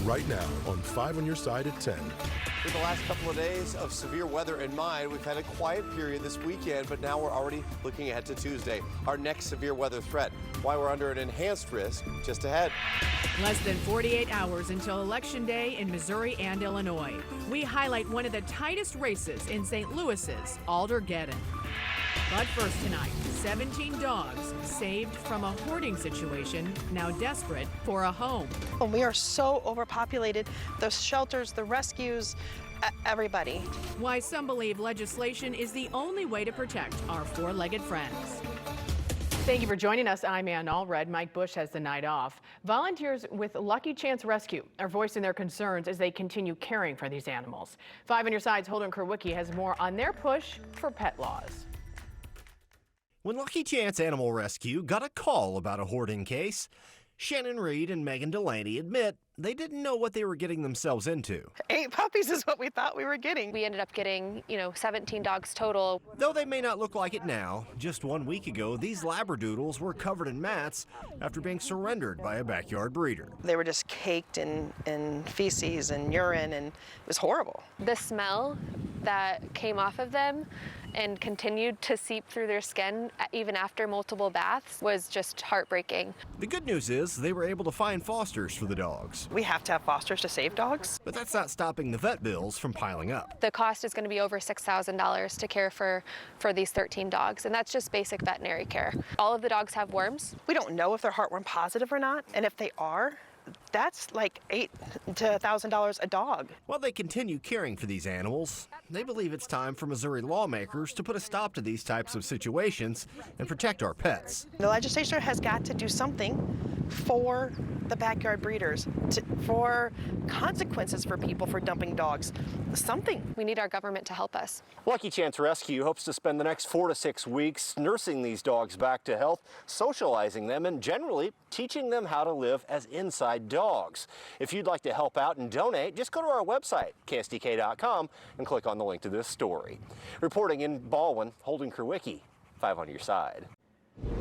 right now on 5 on your side at 10. With the last couple of days of severe weather in mind, we've had a quiet period this weekend, but now we're already looking ahead to Tuesday, our next severe weather threat. Why we're under an enhanced risk just ahead. Less than 48 hours until Election Day in Missouri and Illinois. We highlight one of the tightest races in St. Louis's Alderman. But first tonight, 17 dogs saved from a hoarding situation, now desperate for a home. We are so overpopulated. The shelters, the rescues, everybody. Why some believe legislation is the only way to protect our four-legged friends. Thank you for joining us. I'm Ann Allred. Mike Bush has the night off. Volunteers with Lucky Chance Rescue are voicing their concerns as they continue caring for these animals. 5 on your side's Holden Kerwicki has more on their push for pet laws. When Lucky Chance Animal Rescue got a call about a hoarding case, Shannon Reed and Megan Delaney admit they didn't know what they were getting themselves into. 8 puppies is what we thought we were getting. We ended up getting, 17 dogs total. Though they may not look like it now, just 1 week ago, these Labradoodles were covered in mats after being surrendered by a backyard breeder. They were just caked in feces and urine, and it was horrible. The smell that came off of them and continued to seep through their skin even after multiple baths was just heartbreaking. The good news is they were able to find fosters for the dogs. We have to have fosters to save dogs. But that's not stopping the vet bills from piling up. The cost is going to be over $6,000 to care for these 13 dogs, and that's just basic veterinary care. All of the dogs have worms. We don't know if they're heartworm positive or not, and if they are, that's like $8,000 to $1,000 a dog. While they continue caring for these animals, they believe it's time for Missouri lawmakers to put a stop to these types of situations and protect our pets. The legislature has got to do something for the backyard breeders, for consequences for people for dumping dogs, something. We need our government to help us. Lucky Chance Rescue hopes to spend the next 4 to 6 weeks nursing these dogs back to health, socializing them, and generally teaching them how to live as inside dogs. If you'd like to help out and donate, just go to our website, ksdk.com, and click on the link to this story. Reporting in Baldwin, Holden Kerwicki, 5 on your side.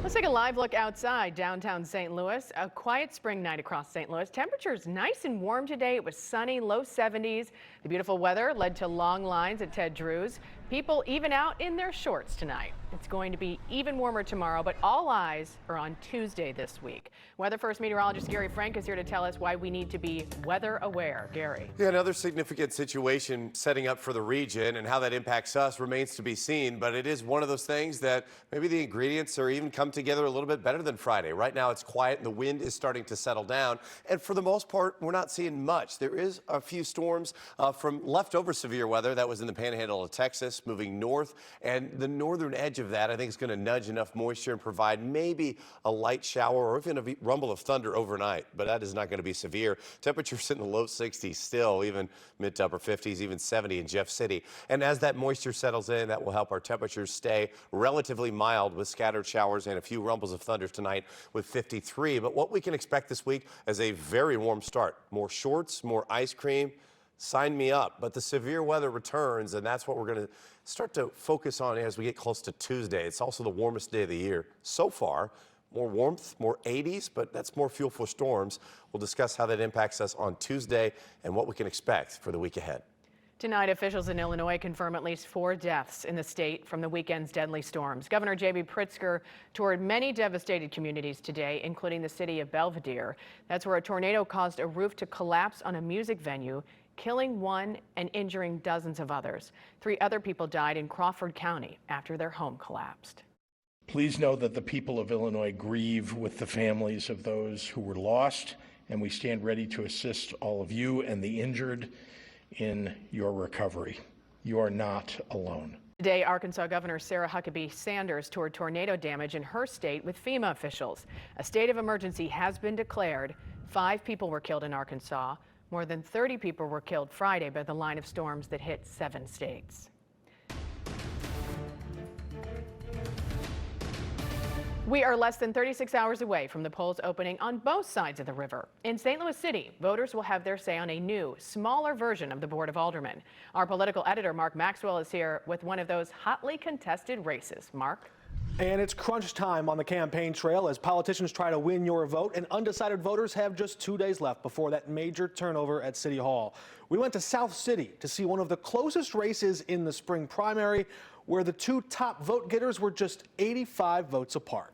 Let's take a live look outside downtown St. Louis. A quiet spring night across St. Louis. Temperatures nice and warm today. It was sunny, low 70s. The beautiful weather led to long lines at Ted Drew's. People even out in their shorts tonight. It's going to be even warmer tomorrow, but all eyes are on Tuesday this week. Weather First meteorologist Gary Frank is here to tell us why we need to be weather aware. Gary. Yeah, another significant situation setting up for the region, and how that impacts us remains to be seen, but it is one of those things that maybe the ingredients are even come together a little bit better than Friday. Right now it's quiet and the wind is starting to settle down, and for the most part we're not seeing much. There is a few storms from leftover severe weather that was in the panhandle of Texas moving north, and the northern edge of that I think is going to nudge enough moisture and provide maybe a light shower or even a rumble of thunder overnight, but that is not going to be severe. Temperatures in the low 60s still, even mid to upper 50s, even 70 in Jeff City. And as that moisture settles in, that will help our temperatures stay relatively mild with scattered showers and a few rumbles of thunder tonight with 53. But what we can expect this week is a very warm start. More shorts, more ice cream. Sign me up. But the severe weather returns, and that's what we're going to start to focus on as we get close to Tuesday. It's also the warmest day of the year so far. More warmth, more 80s, but that's more fuel for storms. We'll discuss how that impacts us on Tuesday and what we can expect for the week ahead. Tonight, officials in Illinois confirm at least 4 deaths in the state from the weekend's deadly storms. Governor J.B. Pritzker toured many devastated communities today, including the city of Belvidere. That's where a tornado caused a roof to collapse on a music venue, killing 1 and injuring dozens of others. 3 other people died in Crawford County after their home collapsed. Please know that the people of Illinois grieve with the families of those who were lost, and we stand ready to assist all of you and the injured in your recovery. You are not alone. Today, Arkansas Governor Sarah Huckabee Sanders toured tornado damage in her state with FEMA officials. A state of emergency has been declared. 5 people were killed in Arkansas. More than 30 people were killed Friday by the line of storms that hit 7 states. We are less than 36 hours away from the polls opening on both sides of the river. In St. Louis City, voters will have their say on a new, smaller version of the Board of Aldermen. Our political editor, Mark Maxwell, is here with one of those hotly contested races. Mark? And it's crunch time on the campaign trail as politicians try to win your vote, and undecided voters have just 2 days left before that major turnover at City Hall. We went to South City to see one of the closest races in the spring primary, where the two top vote getters were just 85 votes apart.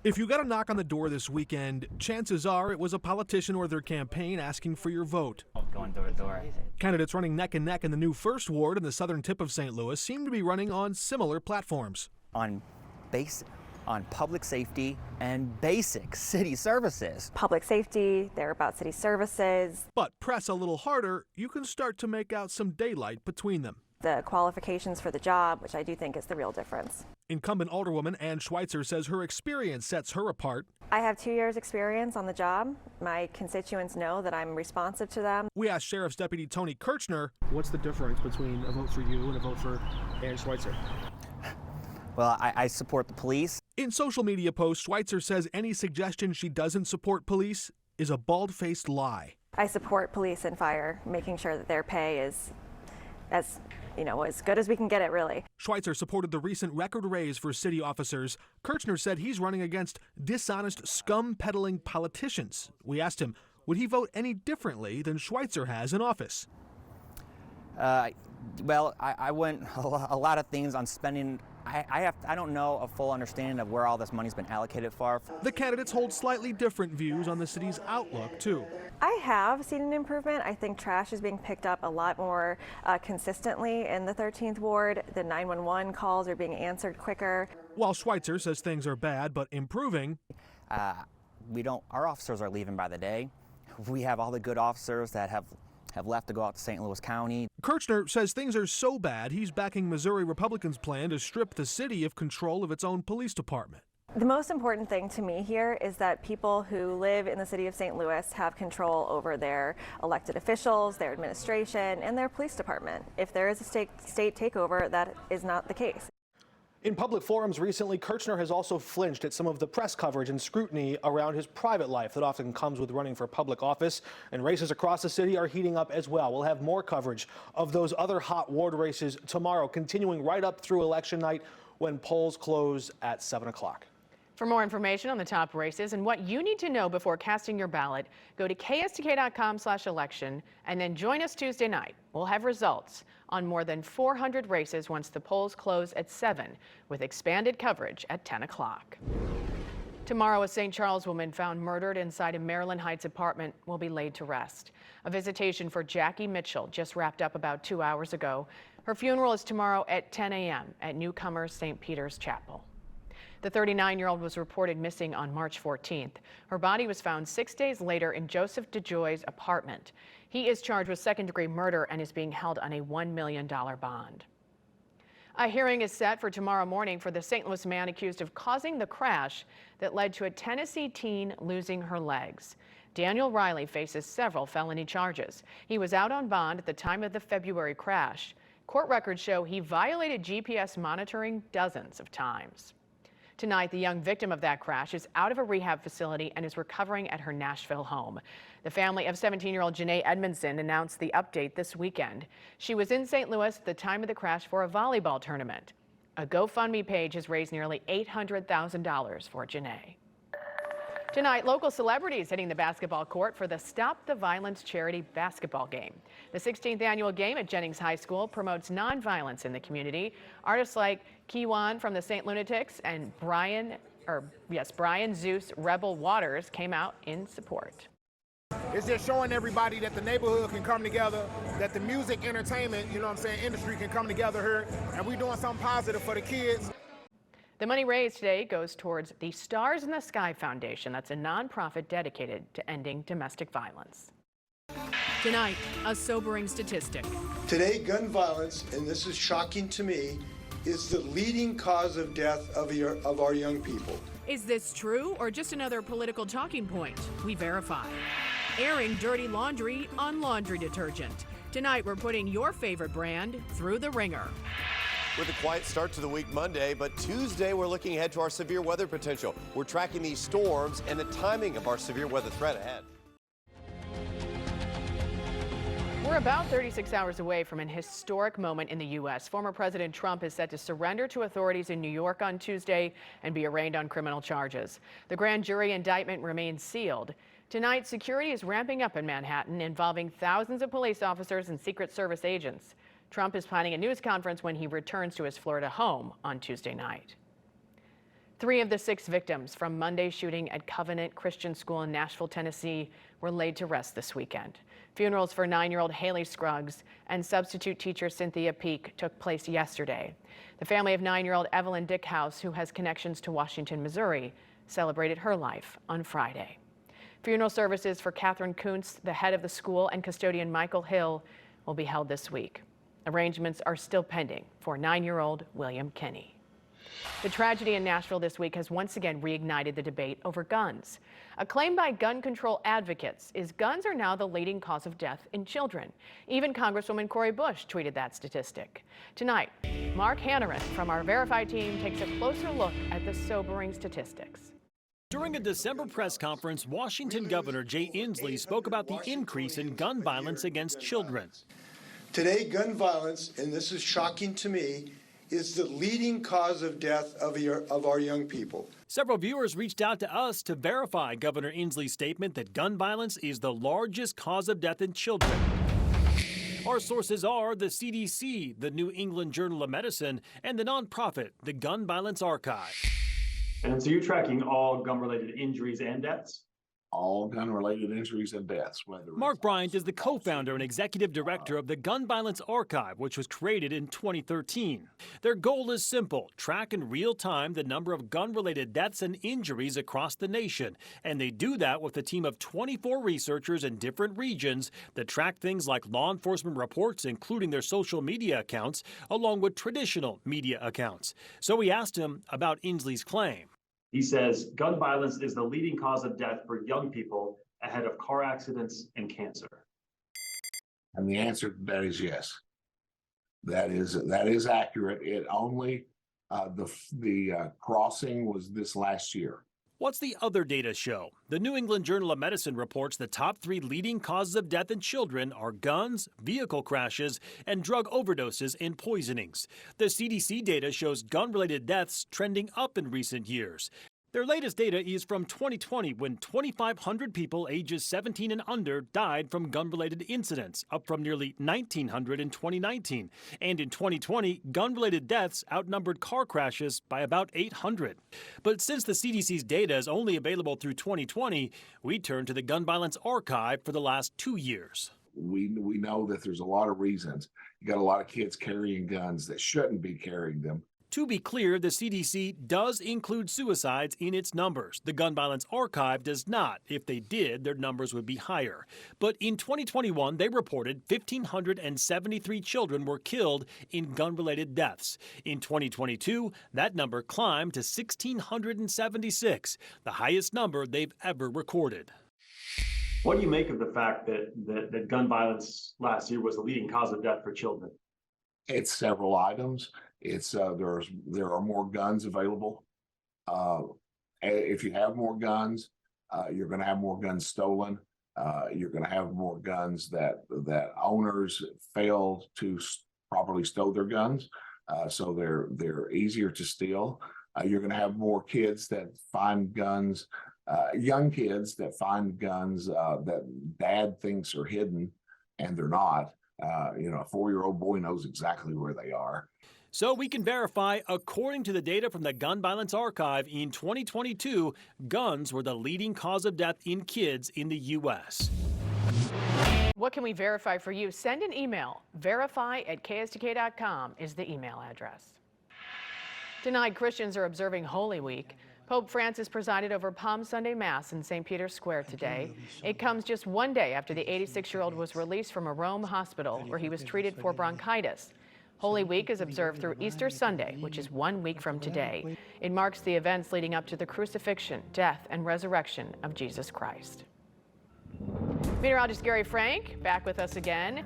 If you got a knock on the door this weekend, chances are it was a politician or their campaign asking for your vote. Going door to door. Candidates running neck and neck in the new First Ward in the southern tip of St. Louis seem to be running on similar platforms. On public safety and basic city services. Public safety, they're about city services. But press a little harder, you can start to make out some daylight between them. The qualifications for the job, which I do think is the real difference. Incumbent Alderwoman Ann Schweitzer says her experience sets her apart. I have 2 years experience on the job. My constituents know that I'm responsive to them. We asked Sheriff's Deputy Tony Kirchner, What's the difference between a vote for you and a vote for Ann Schweitzer? Well, I support the police. In social media posts, Schweitzer says any suggestion she doesn't support police is a bald-faced lie. I support police and fire, making sure that their pay is as good as we can get it, really. Schweitzer supported the recent record raise for city officers. Kirchner said he's running against dishonest, scum-peddling politicians. We asked him, would he vote any differently than Schweitzer has in office? Well, I went a lot of things on spending. I don't know a full understanding of where all this money's been allocated for. The candidates hold slightly different views on the city's outlook, too. I have seen an improvement. I think trash is being picked up a lot more consistently in the 13th Ward. The 911 calls are being answered quicker. While Schweitzer says things are bad but improving, our officers are leaving by the day. We have all the good officers that have left to go out to St. Louis County. Kirchner says things are so bad he's backing Missouri Republicans' plan to strip the city of control of its own police department. The most important thing to me here is that people who live in the city of St. Louis have control over their elected officials, their administration, and their police department. If there is a state takeover, that is not the case. In public forums recently, Kirchner has also flinched at some of the press coverage and scrutiny around his private life that often comes with running for public office, and races across the city are heating up as well. We'll have more coverage of those other hot ward races tomorrow, continuing right up through election night when polls close at 7 o'clock. For more information on the top races and what you need to know before casting your ballot, go to kstk.com/election and then join us Tuesday night. We'll have results on more than 400 races once the polls close at 7, with expanded coverage at 10 o'clock. Tomorrow, a St. Charles woman found murdered inside a Maryland Heights apartment will be laid to rest. A visitation for Jackie Mitchell just wrapped up about 2 hours ago. Her funeral is tomorrow at 10 a.m. at Newcomers St. Peter's Chapel. The 39-year-old was reported missing on March 14th. Her body was found 6 days later in Joseph DeJoy's apartment. He is charged with second-degree murder and is being held on a $1 million bond. A hearing is set for tomorrow morning for the St. Louis man accused of causing the crash that led to a Tennessee teen losing her legs. Daniel Riley faces several felony charges. He was out on bond at the time of the February crash. Court records show he violated GPS monitoring dozens of times. Tonight, the young victim of that crash is out of a rehab facility and is recovering at her Nashville home. The family of 17-year-old Janae Edmondson announced the update this weekend. She was in St. Louis at the time of the crash for a volleyball tournament. A GoFundMe page has raised nearly $800,000 for Janae. Tonight, local celebrities hitting the basketball court for the Stop the Violence charity basketball game. The 16th annual game at Jennings High School promotes nonviolence in the community. Artists like Kiwan from the St. Lunatics and Brian Zeus Rebel Waters came out in support. It's just showing everybody that the neighborhood can come together, that the music, entertainment, industry can come together here, and we're doing something positive for the kids. The money raised today goes towards the Stars in the Sky Foundation. That's a nonprofit dedicated to ending domestic violence. Tonight, a sobering statistic. Today, gun violence, and this is shocking to me, is the leading cause of death of our young people. Is this true or just another political talking point? We verify. Airing dirty laundry on laundry detergent. Tonight, we're putting your favorite brand through the ringer. With a quiet start to the week Monday, but Tuesday we're looking ahead to our severe weather potential. We're tracking these storms and the timing of our severe weather threat ahead. We're We're about 36 hours away from an historic moment in the U.S. Former President Trump is set to surrender to authorities in New York on Tuesday and be arraigned on criminal charges. The grand jury indictment remains sealed. Tonight, security is ramping up in Manhattan, involving thousands of police officers and Secret Service agents. Trump is planning a news conference when he returns to his Florida home on Tuesday night. 3 of the 6 victims from Monday's shooting at Covenant Christian School in Nashville, Tennessee, were laid to rest this weekend. Funerals for 9-year-old Haley Scruggs and substitute teacher Cynthia Peak took place yesterday. The family of 9-year-old Evelyn Dickhouse, who has connections to Washington, Missouri, celebrated her life on Friday. Funeral services for Catherine Kuntz, the head of the school, and custodian Michael Hill will be held this week. Arrangements are still pending for 9-year-old William Kinney. The tragedy in Nashville this week has once again reignited the debate over guns. A claim by gun control advocates is guns are now the leading cause of death in children. Even Congresswoman Cori Bush tweeted that statistic. Tonight, Mark Hanneran from our Verify team takes a closer look at the sobering statistics. During a December press conference, Washington Governor Jay Inslee spoke about the increase in gun violence against children. Today, gun violence, and this is shocking to me, is the leading cause of death of our young people. Several viewers reached out to us to verify Governor Inslee's statement that gun violence is the largest cause of death in children. Our sources are the CDC, the New England Journal of Medicine, and the nonprofit, the Gun Violence Archive. And so you're tracking all gun-related injuries and deaths? All gun-related injuries and deaths. Mark Bryant is the co-founder and executive director of the Gun Violence Archive, which was created in 2013. Their goal is simple: track in real time the number of gun-related deaths and injuries across the nation. And they do that with a team of 24 researchers in different regions that track things like law enforcement reports, including their social media accounts, along with traditional media accounts. So we asked him about Inslee's claim. He says gun violence is the leading cause of death for young people, ahead of car accidents and cancer. And the answer to that is yes. That is accurate. It only the crossing was this last year. What's the other data show? The New England Journal of Medicine reports the top 3 leading causes of death in children are guns, vehicle crashes, and drug overdoses and poisonings. The CDC data shows gun-related deaths trending up in recent years. Their latest data is from 2020, when 2,500 people ages 17 and under died from gun-related incidents, up from nearly 1,900 in 2019. And in 2020, gun-related deaths outnumbered car crashes by about 800. But since the CDC's data is only available through 2020, we turn to the Gun Violence Archive for the last 2 years. We know that there's a lot of reasons. You got a lot of kids carrying guns that shouldn't be carrying them. To be clear, the CDC does include suicides in its numbers. The Gun Violence Archive does not. If they did, their numbers would be higher. But in 2021, they reported 1,573 children were killed in gun-related deaths. In 2022, that number climbed to 1,676, the highest number they've ever recorded. What do you make of the fact that gun violence last year was the leading cause of death for children? It's several items. It's there are more guns available. If you have more guns, you're going to have more guns stolen. You're going to have more guns that owners failed to properly stow their guns, so they're easier to steal. You're going to have more kids that find guns, young kids that find guns that dad thinks are hidden, and they're not. A 4-year-old boy knows exactly where they are. So we can verify, according to the data from the Gun Violence Archive, in 2022, guns were the leading cause of death in kids in the U.S. What can we verify for you? Send an email. verify@ksdk.com is the email address. Tonight, Christians are observing Holy Week. Pope Francis presided over Palm Sunday Mass in St. Peter's Square today. It comes just one day after the 86-year-old was released from a Rome hospital where he was treated for bronchitis. Holy Week is observed through Easter Sunday, which is 1 week from today. It marks the events leading up to the crucifixion, death, and resurrection of Jesus Christ. Meteorologist Gary Frank back with us again.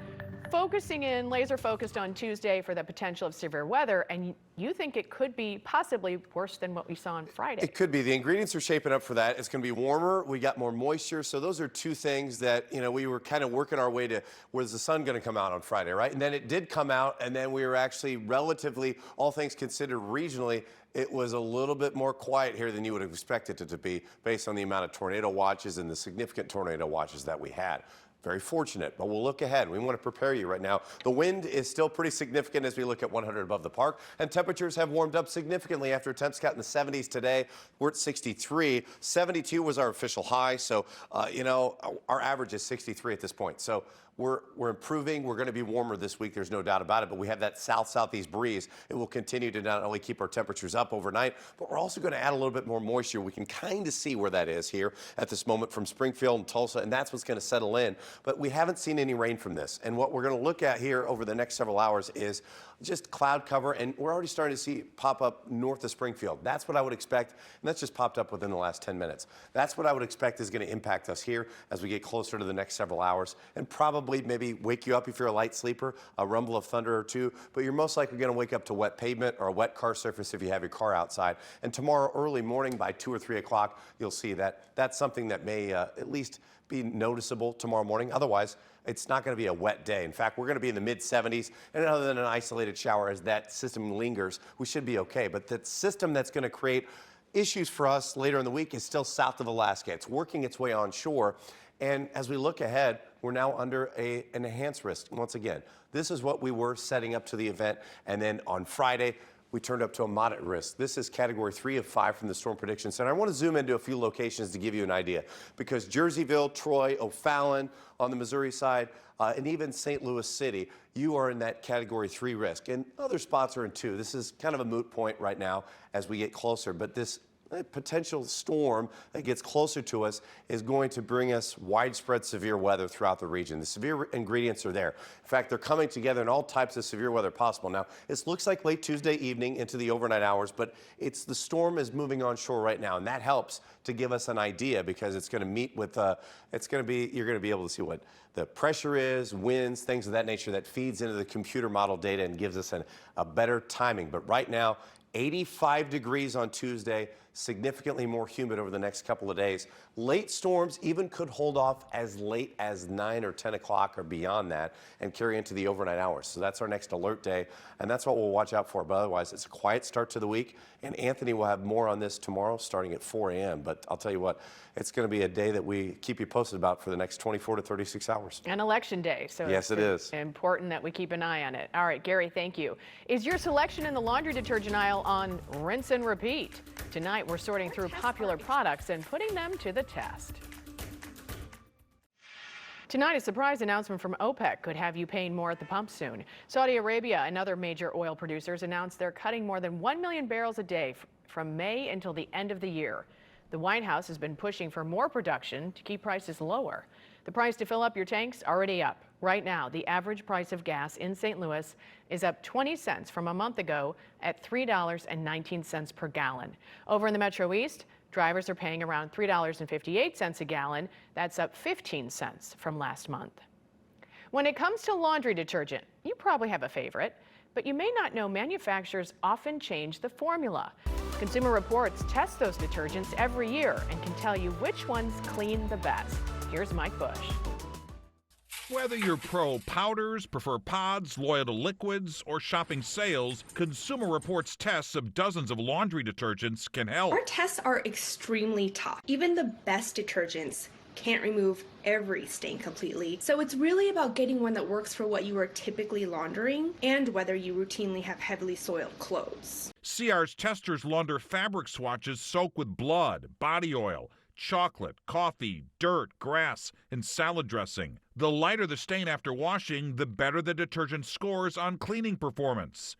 Focusing in, laser focused on Tuesday for the potential of severe weather, and you think it could be possibly worse than what we saw on Friday. It could be. The ingredients are shaping up for that. It's going to be warmer. We got more moisture. So those are two things that, we were kind of working our way to, where's the sun going to come out on Friday, right? And then it did come out, and then we were actually relatively, all things considered regionally, it was a little bit more quiet here than you would have expected it to be based on the amount of tornado watches and the significant tornado watches that we had. Very fortunate, but we'll look ahead. We want to prepare you right now. The wind is still pretty significant as we look at 100 above the park, and temperatures have warmed up significantly after temps got in the 70s today. We're at 63. 72 was our official high, so, our average is 63 at this point. So we're improving. We're going to be warmer this week. There's no doubt about it, but we have that south-southeast breeze. It will continue to not only keep our temperatures up overnight, but we're also going to add a little bit more moisture. We can kind of see where that is here at this moment from Springfield and Tulsa, and that's what's going to settle in. But we haven't seen any rain from this. And what we're going to look at here over the next several hours is just cloud cover, and we're already starting to see pop up north of Springfield. That's what I would expect, and that's just popped up within the last 10 minutes. That's what I would expect is going to impact us here as we get closer to the next several hours, and probably maybe wake you up if you're a light sleeper, a rumble of thunder or two, but you're most likely going to wake up to wet pavement or a wet car surface if you have your car outside. And tomorrow early morning by 2 or 3 o'clock, you'll see that that's something that may at least be noticeable tomorrow morning. Otherwise, it's not going to be a wet day. In fact, we're going to be in the mid-70s, and other than an isolated shower, as that system lingers, we should be okay. But the system that's going to create issues for us later in the week is still south of Alaska. It's working its way onshore, and as we look ahead, we're now under an enhanced risk. Once again, this is what we were setting up to the event, and then on Friday, we turned up to a moderate risk. This is category 3 of 5 from the Storm Prediction Center. I want to zoom into a few locations to give you an idea, because Jerseyville, Troy, O'Fallon on the Missouri side, and even St. Louis City, you are in that category 3 risk. And other spots are in 2. This is kind of a moot point right now as we get closer, but this potential storm that gets closer to us is going to bring us widespread severe weather throughout the region. The severe ingredients are there. In fact, they're coming together in all types of severe weather possible. Now, it looks like late Tuesday evening into the overnight hours, but the storm is moving onshore right now, and that helps to give us an idea, because it's going to meet with, you're going to be able to see what the pressure is, winds, things of that nature that feeds into the computer model data and gives us a better timing. But right now, 85 degrees on Tuesday, significantly more humid over the next couple of days. Late storms even could hold off as late as 9 or 10 o'clock or beyond that and carry into the overnight hours. So that's our next alert day, and that's what we'll watch out for. But otherwise, it's a quiet start to the week, and Anthony will have more on this tomorrow starting at 4 a.m. But I'll tell you what, it's going to be a day that we keep you posted about for the next 24 to 36 hours. And election day, so yes, it is important that we keep an eye on it. All right, Gary, thank you. Is your selection in the laundry detergent aisle on rinse and repeat? Tonight, we're sorting through popular products and putting them to the test. Tonight, a surprise announcement from OPEC could have you paying more at the pump soon. Saudi Arabia and other major oil producers announced they're cutting more than 1 million barrels a day from May until the end of the year. The White House has been pushing for more production to keep prices lower. The price to fill up your tanks already up. Right now, the average price of gas in St. Louis is up 20 cents from a month ago at $3.19 per gallon. Over in the Metro East, drivers are paying around $3.58 a gallon. That's up 15 cents from last month. When it comes to laundry detergent, you probably have a favorite, but you may not know manufacturers often change the formula. Consumer Reports tests those detergents every year and can tell you which ones clean the best. Here's Mike Bush. Whether you're pro powders, prefer pods, loyal to liquids, or shopping sales, Consumer Reports tests of dozens of laundry detergents can help. Our tests are extremely tough. Even the best detergents can't remove every stain completely. So it's really about getting one that works for what you are typically laundering and whether you routinely have heavily soiled clothes. CR's testers launder fabric swatches soaked with blood, body oil, chocolate, coffee, dirt, grass, and salad dressing. The lighter the stain after washing, the better the detergent scores on cleaning performance.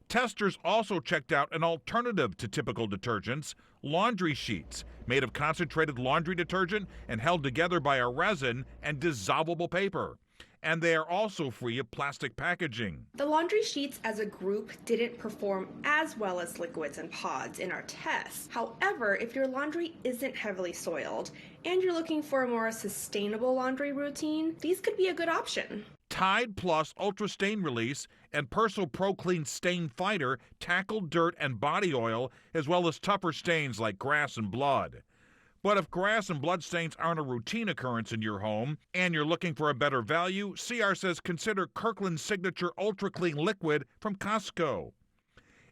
Testers also checked out an alternative to typical detergents, laundry sheets, made of concentrated laundry detergent and held together by a resin and dissolvable paper. And they are also free of plastic packaging. The laundry sheets as a group didn't perform as well as liquids and pods in our tests. However, if your laundry isn't heavily soiled and you're looking for a more sustainable laundry routine, these could be a good option. Tide Plus Ultra Stain Release and Persil Pro Clean Stain Fighter tackle dirt and body oil, as well as tougher stains like grass and blood. But if grass and blood stains aren't a routine occurrence in your home and you're looking for a better value, CR says consider Kirkland's Signature Ultra Clean Liquid from Costco.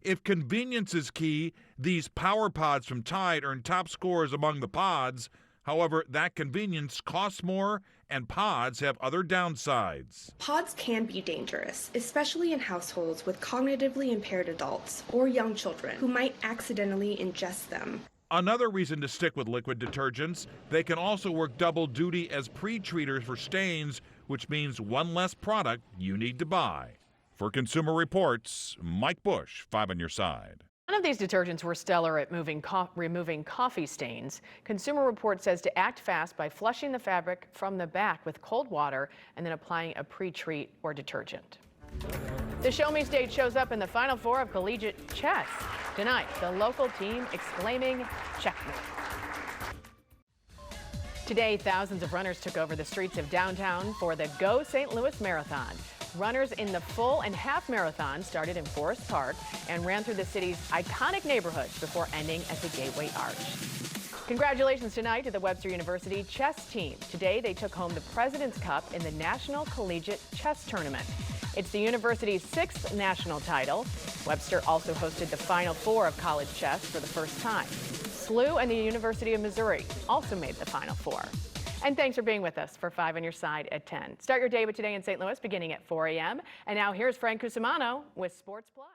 If convenience is key, these Power Pods from Tide earn top scores among the pods. However, that convenience costs more, and pods have other downsides. Pods can be dangerous, especially in households with cognitively impaired adults or young children who might accidentally ingest them. Another reason to stick with liquid detergents, they can also work double duty as pre-treaters for stains, which means one less product you need to buy. For Consumer Reports, Mike Bush, 5 on your side. None of these detergents were stellar at removing coffee stains. Consumer Reports says to act fast by flushing the fabric from the back with cold water and then applying a pre-treat or detergent. The Show Me stage shows up in the Final Four of collegiate chess. Tonight, the local team exclaiming checkmate. Today, thousands of runners took over the streets of downtown for the Go St. Louis Marathon. Runners in the full and half marathon started in Forest Park and ran through the city's iconic neighborhoods before ending at the Gateway Arch. Congratulations tonight to the Webster University chess team. Today, they took home the President's Cup in the National Collegiate Chess Tournament. It's the university's 6th national title. Webster also hosted the Final Four of college chess for the first time. SLU and the University of Missouri also made the Final Four. And thanks for being with us for 5 on your side at 10. Start your day with Today in St. Louis beginning at 4 a.m. And now here's Frank Cusimano with Sports Plus.